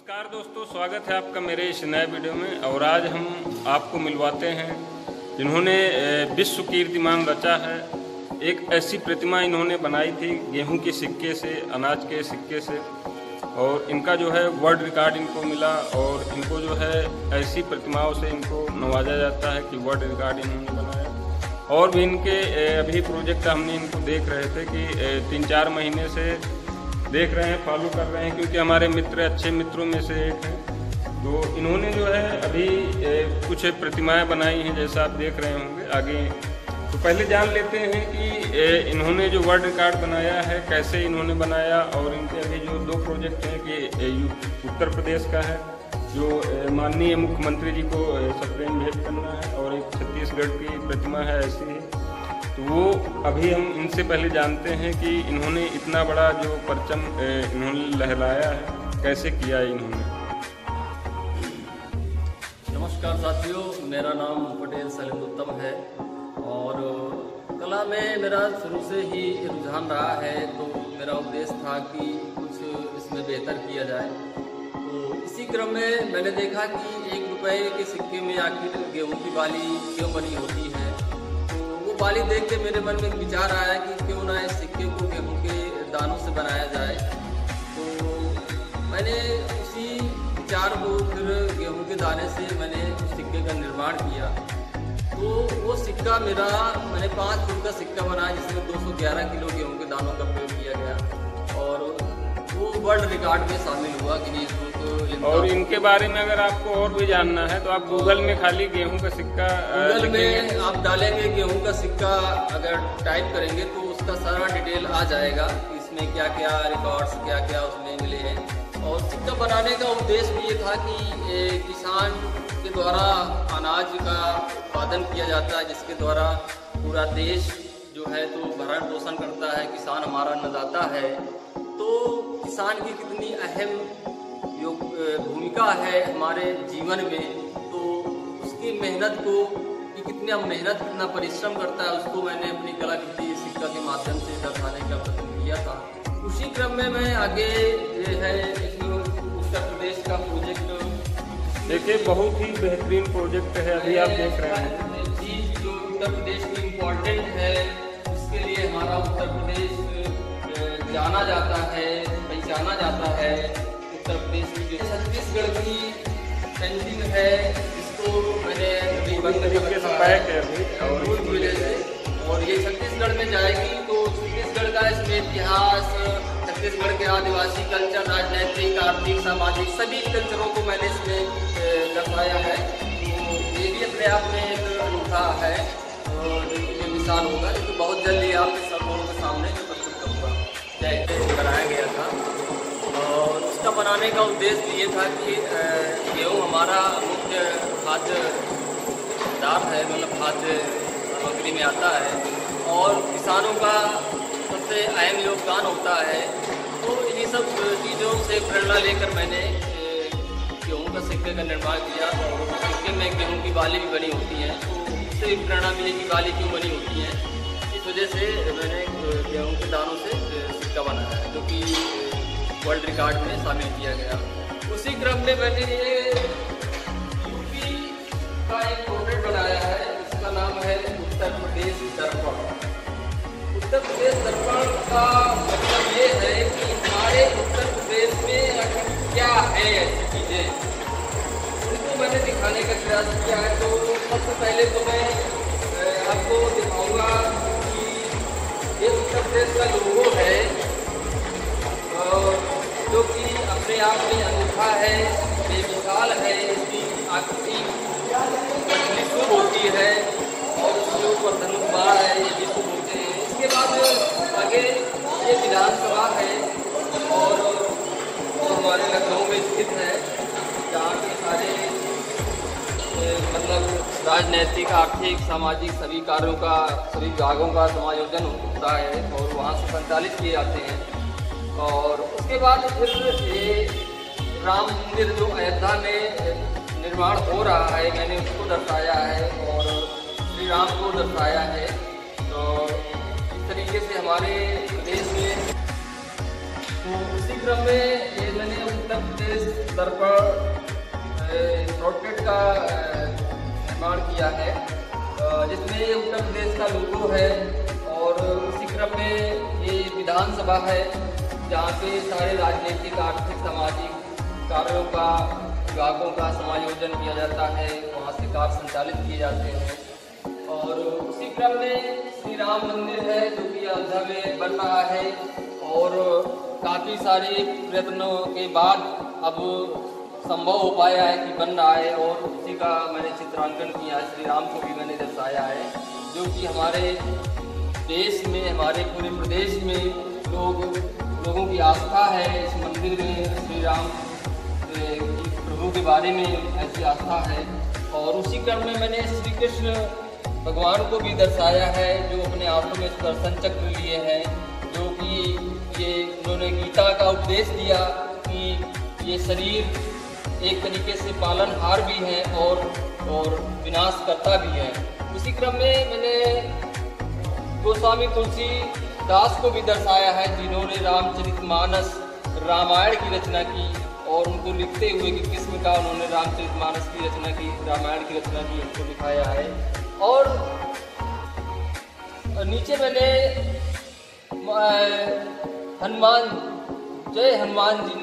नमस्कार दोस्तों, स्वागत है आपका मेरे इस नए वीडियो में। और आज हम आपको मिलवाते हैं जिन्होंने विश्व कीर्तिमान रचा है। एक ऐसी प्रतिमा इन्होंने बनाई थी गेहूं के सिक्के से, अनाज के सिक्के से, और इनका जो है वर्ल्ड रिकॉर्ड इनको मिला। और इनको जो है ऐसी प्रतिमाओं से इनको नवाजा जाता है कि वर्ल्ड रिकॉर्ड इन्होंने बनाया। और भी इनके अभी प्रोजेक्ट हमने इनको देख रहे थे कि 3-4 महीने से देख रहे हैं, फॉलो कर रहे हैं, क्योंकि हमारे मित्र अच्छे मित्रों में से एक हैं। तो इन्होंने जो है अभी कुछ प्रतिमाएं बनाई हैं, जैसा आप देख रहे होंगे आगे। तो पहले जान लेते हैं कि इन्होंने जो वर्ल्ड रिकॉर्ड बनाया है कैसे इन्होंने बनाया। और इनके अभी जो 2 प्रोजेक्ट हैं कि उत्तर प्रदेश का है जो माननीय मुख्यमंत्री जी को सप्रेम भेंट करना है, और एक छत्तीसगढ़ की प्रतिमा है ऐसी है। तो वो अभी हम इनसे पहले जानते हैं कि इन्होंने इतना बड़ा जो परचम इन्होंने लहराया है कैसे किया इन्होंने। नमस्कार साथियों, मेरा नाम पटेल सलीम उत्तम है और कला में मेरा शुरू से ही रुझान रहा है। तो मेरा उद्देश्य था कि कुछ इसमें बेहतर किया जाए। तो इसी क्रम में मैंने देखा कि 1 रुपए के सिक्के में आखिर गेहूं की बाली क्यों बनी होती है। बाली देख के मेरे मन में एक विचार आया कि क्यों ना इस सिक्के को गेहूं के दानों से बनाया जाए। तो मैंने उसी विचार को फिर गेहूं के दाने से मैंने उस सिक्के का निर्माण किया। तो वो सिक्का मैंने 5 फुट का सिक्का बनाया, जिसमें 211 किलो गेहूं के दानों का प्रयोग किया गया और वो वर्ल्ड रिकॉर्ड में शामिल हुआ गिनीज बुक। और इनके बारे में अगर आपको और भी जानना है तो आप गूगल में खाली गेहूं का सिक्का गूगल में आप डालेंगे गेहूं का सिक्का, अगर टाइप करेंगे तो उसका सारा डिटेल आ जाएगा। इसमें क्या क्या रिकॉर्ड्स क्या क्या उसमें मिले हैं। और सिक्का बनाने का उद्देश्य भी ये था कि किसान के द्वारा अनाज का उत्पादन किया जाता है, जिसके द्वारा पूरा देश जो है तो भरण पोषण करता है। किसान हमारा अन्नदाता है। तो किसान की कितनी अहम भूमिका है हमारे जीवन में, तो उसकी मेहनत को कि कितना मेहनत कितना परिश्रम करता है, उसको मैंने अपनी कलाकृति सिक्का के माध्यम से दर्शाने का प्रयत्न किया था। उसी क्रम में मैं आगे है उत्तर प्रदेश का प्रोजेक्ट देखिए, बहुत ही बेहतरीन प्रोजेक्ट है अभी आप देख रहे हैं। चीज जो उत्तर प्रदेश की इम्पोर्टेंट है, उसके लिए हमारा उत्तर प्रदेश जाना जाता है, पहचाना जाता है। उत्तर प्रदेश की जो छत्तीसगढ़ की पेंटिंग है, इसको मैंने अभी बंद करके पैक है अभी और ये छत्तीसगढ़ में जाएगी। तो छत्तीसगढ़ का इसमें इतिहास, छत्तीसगढ़ के आदिवासी कल्चर, राजनैतिक, आर्थिक, सामाजिक सभी कल्चरों को मैंने इसमें दर्शाया है। तो ये भी अपने आप में एक अनूठा है और ये मिसाल होगा, लेकिन बहुत जल्दी आपके सब लोगों के सामने प्रस्तुत करूँगा। जैसे बनाया गया था और उसका बनाने का उद्देश्य ये था कि गेहूँ हमारा मुख्य खाद्य पदार्थ है, मतलब खाद्य सामग्री में आता है और किसानों का सबसे अहम योगदान होता है। तो इन्हीं सब चीज़ों से प्रेरणा लेकर मैंने गेहूँ का सिक्के का निर्माण किया। और सिक्के में गेहूँ की बाली भी बनी होती है, तो उससे भी प्रेरणा मिली कि बाली क्यों बनी होती है। इस वजह से मैंने गेहूँ के दानों से सिक्का बनाया है, जो कि वर्ल्ड रिकॉर्ड में शामिल किया गया। उसी क्रम में मैंने ये यूपी का एक प्रोजेक्ट बनाया है, इसका नाम है उत्तर प्रदेश दर्पण। उत्तर प्रदेश दर्पण का मतलब ये है कि हमारे उत्तर प्रदेश में आखिर क्या है ऐसी चीज़ें, उनको मैंने दिखाने का प्रयास किया है। तो सबसे पहले तो मैं आपको दिखाऊंगा कि ये उत्तर प्रदेश का लोगो है जो कि अपने आप में अनूठा है, बेमिसाल है। इसकी आकृति बड़ी शुभ होती है और उसके ऊपर धनुष बाण है, ये भी शुभ होते हैं। इसके बाद आगे ये विधानसभा है और जो हमारे लखनऊ में स्थित है, जहाँ के सारे मतलब राजनैतिक, आर्थिक, सामाजिक सभी कार्यों का, सभी विभागों का समायोजन होता है और वहाँ से संचालित किए जाते हैं। और उसके बाद फिर ये राम मंदिर जो अयोध्या में निर्माण हो रहा है, मैंने उसको दर्शाया है और श्री राम को दर्शाया है। तो इस तरीके से हमारे प्रदेश में तो इसी क्रम में ये मैंने उत्तर प्रदेश दर्पण प्रोडक्ट का निर्माण किया है, जिसमें उत्तर प्रदेश का लोगो है। और उसी क्रम में ये विधानसभा है, जहाँ पे सारे राजनीतिक, आर्थिक, सामाजिक कार्यों का, विभागों का समायोजन किया जाता है, वहाँ से कार्य संचालित किए जाते हैं। और उसी क्रम में श्री राम मंदिर है, जो कि अयोध्या में बन रहा है और काफ़ी सारे प्रयत्नों के बाद अब संभव हो पाया है कि बन रहा है। और उसी का मैंने चित्रांकन किया है, श्री राम को भी मैंने दर्शाया है, जो कि हमारे देश में, हमारे पूरे प्रदेश में लोगों की आस्था है इस मंदिर में। श्री राम प्रभु के बारे में ऐसी आस्था है। और उसी क्रम में मैंने श्री कृष्ण भगवान को भी दर्शाया है, जो अपने हाथों में सुदर्शन चक्र लिए हैं, जो कि ये उन्होंने गीता का उपदेश दिया कि ये शरीर एक तरीके से पालनहार भी है और विनाशकर्ता भी है। उसी क्रम में मैंने गोस्वामी तुलसीदास को भी दर्शाया है, जिन्होंने रामचरितमानस रामायण की रचना की, और उनको लिखते हुए कि किस्म का उन्होंने रामचरितमानस की रचना की, रामायण की रचना की, उनको दिखाया है। और नीचे मैंने हनुमान, जय हनुमान जी,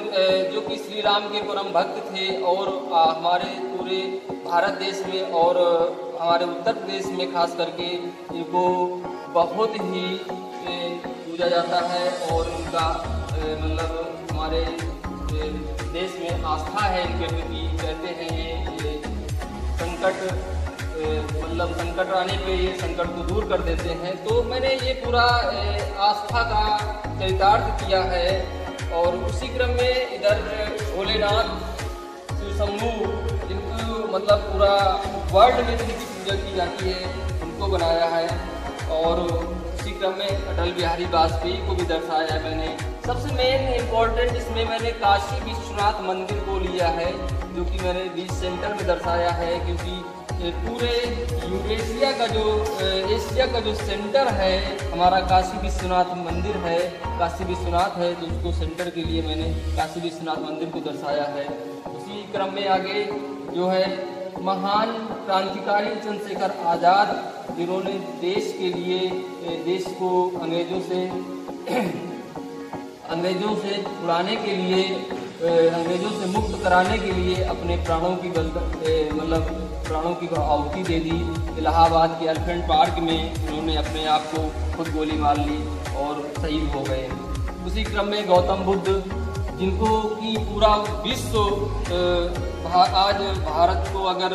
जो कि श्री राम के परम भक्त थे और हमारे पूरे भारत देश में और हमारे उत्तर प्रदेश में खास करके इनको बहुत ही पूजा जाता है। और इनका मतलब हमारे देश में आस्था है इनके प्रति। कहते हैं ये संकट, मतलब संकट आने पे ये संकट को दूर कर देते हैं। तो मैंने ये पूरा आस्था का चरितार्थ किया है। और उसी क्रम में इधर भोलेनाथ, शिव शंभू, जिनको मतलब पूरा वर्ल्ड में जिनकी पूजा की जाती है, उनको बनाया है। और उसी क्रम में अटल बिहारी वाजपेयी को भी दर्शाया है मैंने। सबसे मेन इम्पोर्टेंट इसमें मैंने काशी विश्वनाथ मंदिर को लिया है, जो कि मैंने बीच सेंटर में दर्शाया है, क्योंकि पूरे यूरेशिया का जो एशिया का जो सेंटर है हमारा काशी विश्वनाथ मंदिर है, काशी विश्वनाथ है, तो उसको सेंटर के लिए मैंने काशी विश्वनाथ मंदिर को दर्शाया है। उसी क्रम में आगे जो है महान क्रांतिकारी चंद्रशेखर आज़ाद, जिन्होंने देश के लिए, देश को अंग्रेज़ों से छुड़ाने के लिए, अंग्रेज़ों से मुक्त कराने के लिए अपने प्राणों की आहुति दे दी। इलाहाबाद के एलिफेंट पार्क में उन्होंने अपने आप को खुद गोली मार ली और शहीद हो गए। उसी क्रम में गौतम बुद्ध, जिनको कि पूरा विश्व आज भारत को अगर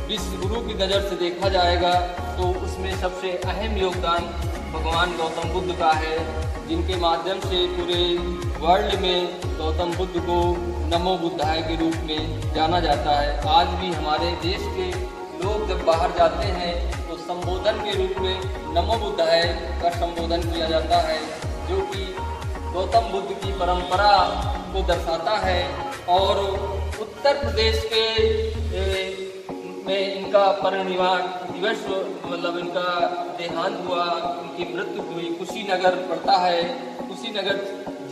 विश्व गुरु की नज़र से देखा जाएगा तो उसमें सबसे अहम योगदान भगवान गौतम बुद्ध का है, जिनके माध्यम से पूरे वर्ल्ड में गौतम बुद्ध को नमो बुद्धाय के रूप में जाना जाता है। आज भी हमारे देश के लोग जब बाहर जाते हैं तो संबोधन के रूप में नमो बुद्धाय का संबोधन किया जाता है, जो कि गौतम बुद्ध की परंपरा को दर्शाता है। और उत्तर प्रदेश के में इनका परिनिर्वाण दिवस, मतलब इनका देहांत हुआ, इनकी मृत्यु हुई, कुशीनगर पड़ता है, कुशीनगर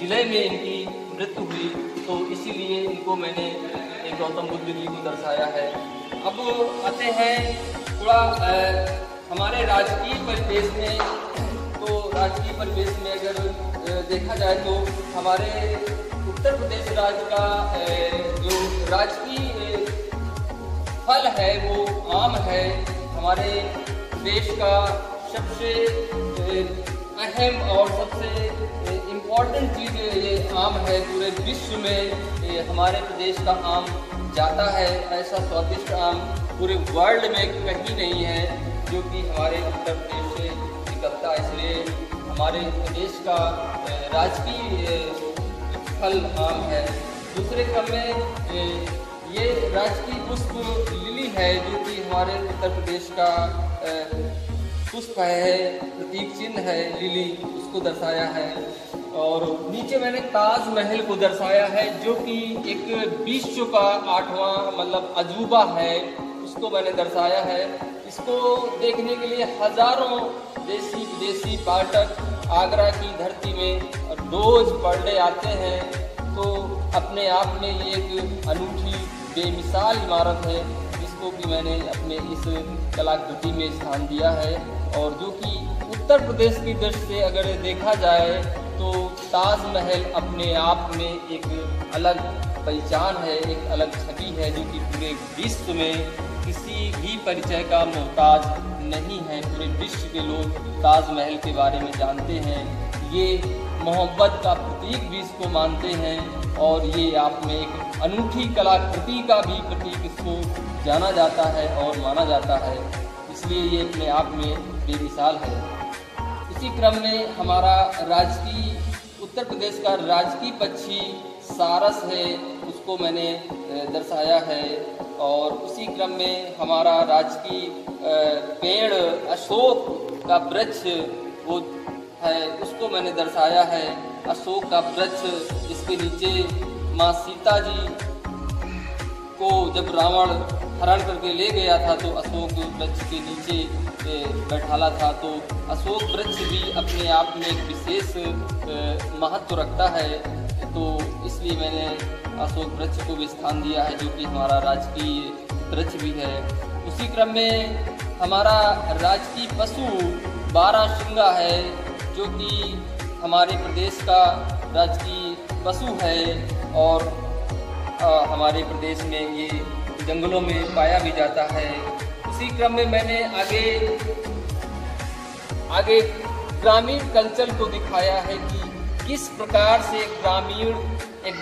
जिले में इनकी मृत्यु हुई, तो इसीलिए इनको मैंने एक गौतम बुद्ध जी को दर्शाया है। अब आते हैं थोड़ा हमारे राजकीय परिवेश में। तो राजकीय परिवेश में अगर देखा जाए तो हमारे उत्तर प्रदेश राज्य का जो राजकीय फल है वो आम है। हमारे देश का सबसे अहम और सबसे इम्पोर्टेंट चीज़ ये आम है। पूरे विश्व में हमारे प्रदेश का आम जाता है। ऐसा स्वादिष्ट आम पूरे वर्ल्ड में कहीं नहीं है जो कि हमारे उत्तर प्रदेश से निकलता। इसलिए हमारे प्रदेश का राजकीय फल आम है। दूसरे क्रम में ये राजकीय पुष्प लिली है, जो कि हमारे उत्तर प्रदेश का पुष्प है, प्रतीक चिन्ह है लिली, उसको दर्शाया है। और नीचे मैंने ताजमहल को दर्शाया है, जो कि एक विश्व का 8वां मतलब अजूबा है, उसको मैंने दर्शाया है। इसको देखने के लिए हजारों देशी विदेशी पर्यटक आगरा की धरती में रोज़ पढ़ने आते हैं, तो अपने आप में ये एक अनूठी बेमिसाल इमारत है, जिसको कि मैंने अपने इस कलाकृति में स्थान दिया है। और जो कि उत्तर प्रदेश की दृष्टि से अगर देखा जाए तो ताजमहल अपने आप में एक अलग पहचान है, एक अलग छवि है, जो कि पूरे विश्व में किसी भी परिचय का मोहताज नहीं है। पूरे विश्व के लोग ताजमहल के बारे में जानते हैं, ये मोहब्बत का प्रतीक भी इसको मानते हैं, और ये आप में एक अनूठी कलाकृति का भी प्रतीक इसको जाना जाता है और माना जाता है, इसलिए ये अपने आप में बेमिसाल है। इसी क्रम में हमारा राजकीय उत्तर प्रदेश का राजकीय पक्षी सारस है, उसको मैंने दर्शाया है। और उसी क्रम में हमारा राजकीय पेड़ अशोक का वृक्ष वो है, उसको मैंने दर्शाया है। अशोक का वृक्ष, इसके नीचे माँ सीता जी को जब रावण हरण करके ले गया था तो अशोक वृक्ष के नीचे बैठाला था। तो अशोक वृक्ष भी अपने आप में एक विशेष महत्व रखता है, तो इसलिए मैंने अशोक वृक्ष को भी स्थान दिया है, जो कि हमारा राजकीय वृक्ष भी है। उसी क्रम में हमारा राजकीय पशु बारहसिंगा है, जो कि हमारे प्रदेश का राजकीय पशु है, और हमारे प्रदेश में ये जंगलों में पाया भी जाता है। उसी क्रम में मैंने आगे ग्रामीण कल्चर को दिखाया है कि किस प्रकार से एक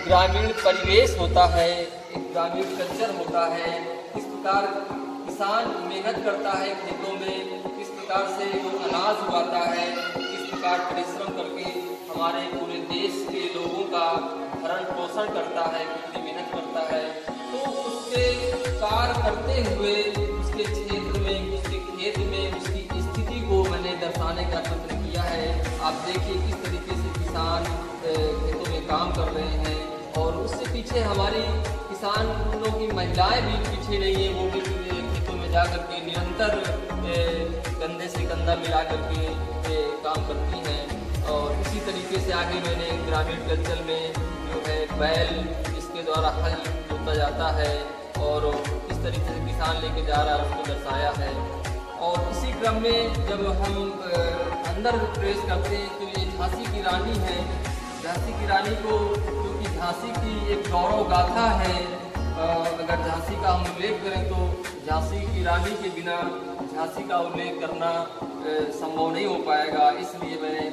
ग्रामीण परिवेश होता है, एक ग्रामीण कल्चर होता है, किस प्रकार किसान मेहनत करता है खेतों में, किस प्रकार से वो अनाज उगाता है, किस प्रकार परिश्रम करके हमारे पूरे देश के लोगों का भरण पोषण करता है, कितनी मेहनत करता है। तो उसके कार्य करते हुए उसके क्षेत्र में, उसके खेत में उसकी स्थिति को मैंने दर्शाने का प्रयत्न किया है। आप देखिए किस तरीके से किसान खेतों में काम कर रहे हैं, और उससे पीछे हमारी किसानों की महिलाएं भी पीछे नहीं है, वो भी खेतों में जा कर के निरंतर कंधे से कंधा मिला करके काम करती हैं। और इसी तरीके से आगे मैंने ग्रामीण कल्चर में जो है बैल, इसके द्वारा हल जोता जाता है, और इस तरीके से किसान लेके जा रहा है उसको दर्शाया है। और इसी क्रम में जब हम अंदर प्रवेश करते हैं तो ये झांसी की रानी है। झांसी की रानी को, जो कि झांसी की एक गौरव गाथा है, अगर झांसी का हम उल्लेख करें तो झांसी की रानी के बिना झांसी का उल्लेख करना संभव नहीं हो पाएगा। इसलिए मैंने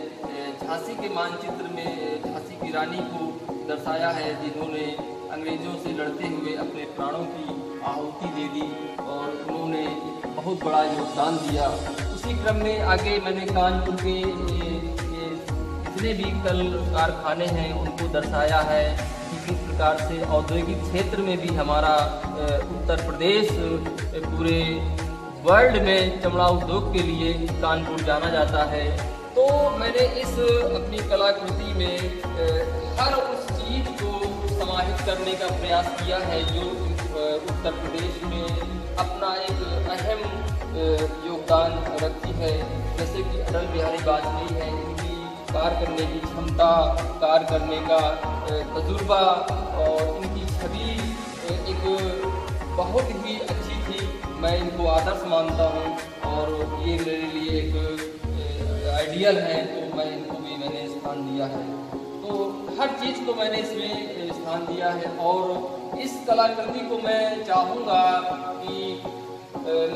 झांसी के मानचित्र में झांसी की रानी को दर्शाया है, जिन्होंने अंग्रेजों से लड़ते हुए अपने प्राणों की आहुति दे दी, और उन्होंने बहुत बड़ा योगदान दिया। उसी क्रम में आगे मैंने कानपुर के जितने भी कल कारखाने हैं उनको दर्शाया है कि किस प्रकार से औद्योगिक क्षेत्र में भी हमारा उत्तर प्रदेश पूरे वर्ल्ड में चमड़ा उद्योग के लिए कानपुर जाना जाता है। तो मैंने इस अपनी कलाकृति में हर उस चीज़ को समाहित करने का प्रयास किया है जो उत्तर प्रदेश में अपना एक अहम योगदान रखती है। जैसे कि अटल बिहारी वाजपेयी है, इनकी कार्य करने की क्षमता, कार्य करने का तजुर्बा और इनकी छवि एक बहुत ही अच्छी थी। मैं इनको आदर्श मानता हूँ और ये मेरे लिए एक आइडियल है, तो मैं इनको भी मैंने स्थान दिया है। तो हर चीज़ को मैंने इसमें स्थान दिया है और इस कलाकृति को मैं चाहूँगा कि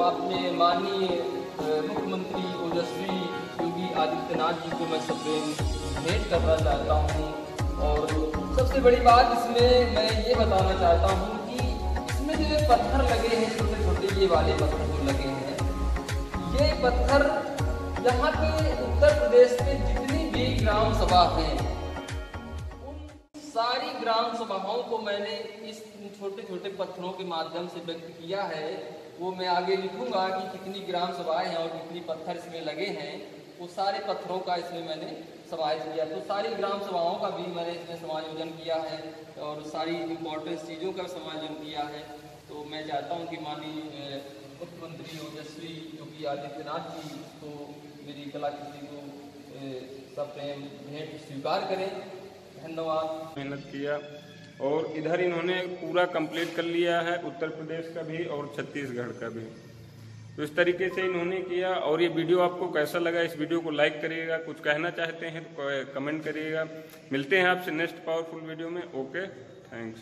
अपने माननीय मुख्यमंत्री ओजस्वी योगी आदित्यनाथ जी को मैं भेंट करना चाहता हूँ। और सबसे बड़ी बात इसमें मैं ये बताना चाहता हूँ कि इसमें जो ये पत्थर लगे हैं, छोटे छोटे ये वाले पत्थर जो लगे हैं, ये पत्थर यहाँ पे उत्तर प्रदेश में जितनी भी ग्राम सभा हैं, उन सारी ग्राम सभाओं को मैंने इस छोटे छोटे पत्थरों के माध्यम से व्यक्त किया है। वो मैं आगे लिखूंगा कि कितनी ग्राम सभाएं हैं और कितनी पत्थर इसमें लगे हैं। वो सारे पत्थरों का इसमें मैंने समायोजन किया। तो सारी ग्राम सभाओं का भी मैंने इसमें समायोजन किया है और सारी इम्पोर्टेंट चीज़ों का समायोजन किया है। तो मैं चाहता हूँ कि माननीय मुख्यमंत्री ओजस्वी योगी आदित्यनाथ जी को मेरी कलाकृति को सप्रेम भेंट स्वीकार करें। धन्यवाद। मेहनत किया और इधर इन्होंने पूरा कंप्लीट कर लिया है, उत्तर प्रदेश का भी और छत्तीसगढ़ का भी। तो इस तरीके से इन्होंने किया। और ये वीडियो आपको कैसा लगा, इस वीडियो को लाइक करिएगा, कुछ कहना चाहते हैं तो कमेंट करिएगा। मिलते हैं आपसे नेक्स्ट पावरफुल वीडियो में। Okay, thanks.